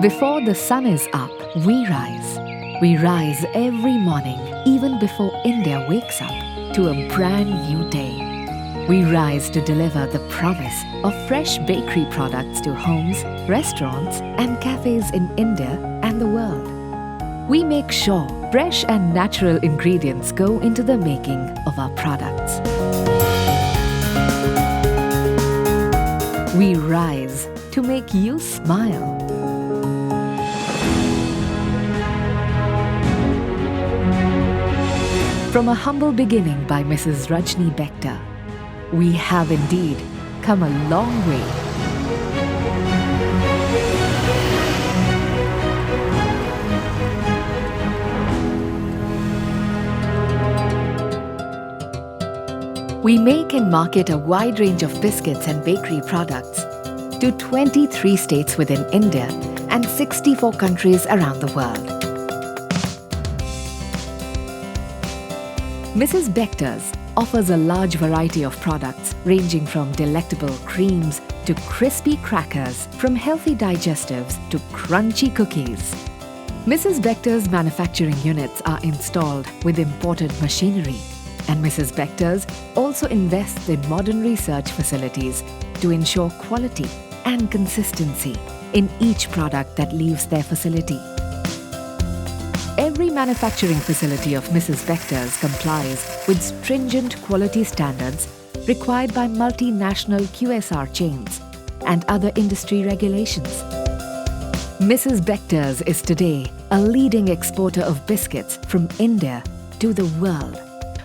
Before the sun is up, we rise. We rise every morning, even before India wakes up, to a brand new day. We rise to deliver the promise of fresh bakery products to homes, restaurants, and cafes in India and the world. We make sure fresh and natural ingredients go into the making of our products. We rise to make you smile. From a humble beginning by Mrs. Rajni Bector, we have indeed come a long way. We make and market a wide range of biscuits and bakery products to 23 states within India and 64 countries around the world. Mrs. Bector's offers a large variety of products ranging from delectable creams to crispy crackers, from healthy digestives to crunchy cookies. Mrs. Bector's manufacturing units are installed with imported machinery, and Mrs. Bector's also invests in modern research facilities to ensure quality and consistency in each product that leaves their facility. Every manufacturing facility of Mrs. Bector's complies with stringent quality standards required by multinational QSR chains and other industry regulations. Mrs. Bector's is today a leading exporter of biscuits from India to the world,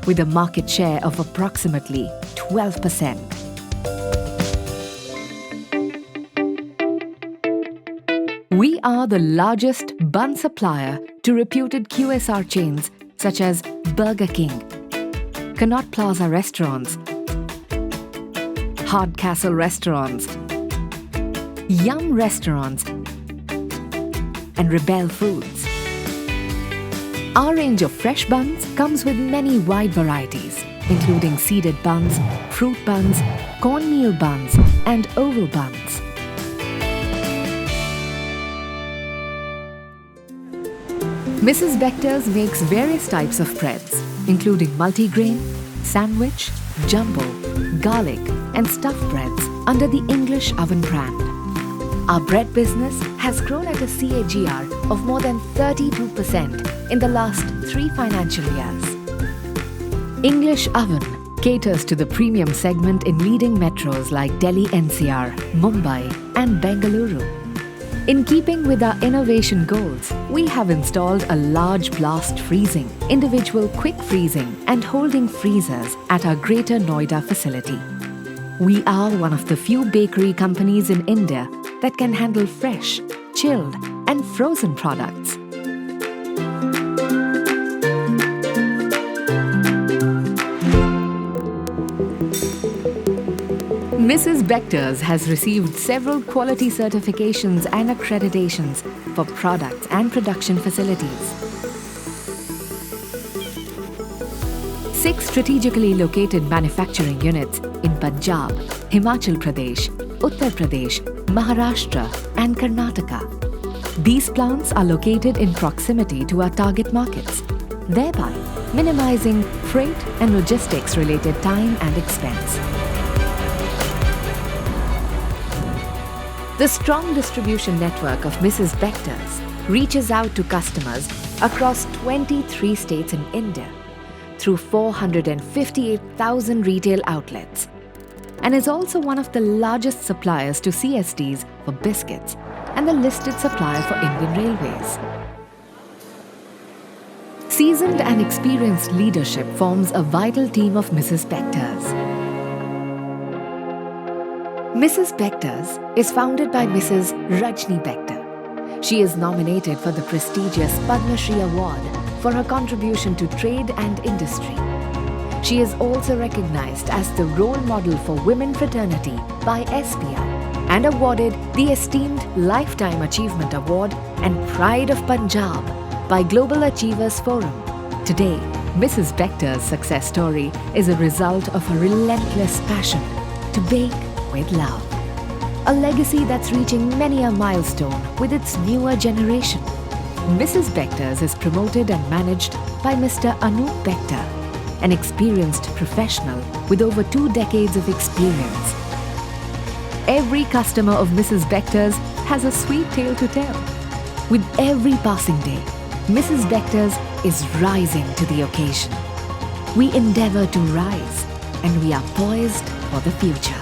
with a market share of approximately 12%. We are the largest bun supplier to reputed QSR chains such as Burger King, Connaught Plaza Restaurants, Hardcastle Restaurants, Yum Restaurants, and Rebel Foods. Our range of fresh buns comes with many wide varieties, including seeded buns, fruit buns, cornmeal buns, and oval buns. Mrs. Bector's makes various types of breads, including multigrain, sandwich, jumbo, garlic, and stuffed breads under the English Oven brand. Our bread business has grown at a CAGR of more than 32% in the last 3 financial years. English Oven caters to the premium segment in leading metros like Delhi NCR, Mumbai, and Bengaluru. In keeping with our innovation goals, we have installed a large blast freezing, individual quick freezing, and holding freezers at our Greater Noida facility. We are one of the few bakery companies in India that can handle fresh, chilled, and frozen products. Mrs. Bector's has received several quality certifications and accreditations for products and production facilities. 6 strategically located manufacturing units in Punjab, Himachal Pradesh, Uttar Pradesh, Maharashtra, and Karnataka. These plants are located in proximity to our target markets, thereby minimizing freight and logistics related time and expense. The strong distribution network of Mrs. Bector's reaches out to customers across 23 states in India through 458,000 retail outlets, and is also one of the largest suppliers to CSDs for biscuits and the listed supplier for Indian Railways. Seasoned and experienced leadership forms a vital team of Mrs. Bector's. Mrs. Bector's is founded by Mrs. Rajni Bector. She is nominated for the prestigious Padma Shri Award for her contribution to trade and industry. She is also recognized as the role model for women fraternity by SBI and awarded the esteemed Lifetime Achievement Award and Pride of Punjab by Global Achievers Forum. Today, Mrs. Bector's success story is a result of her relentless passion to bake with love. a legacy that's reaching many a milestone with its newer generation. Mrs. Bectors is promoted and managed by Mr. Anup Bector, an experienced professional with over 2 decades of experience. Every customer of Mrs. Bectors has a sweet tale to tell. With every passing day, Mrs. Bectors is rising to the occasion. We endeavor to rise, and we are poised for the future.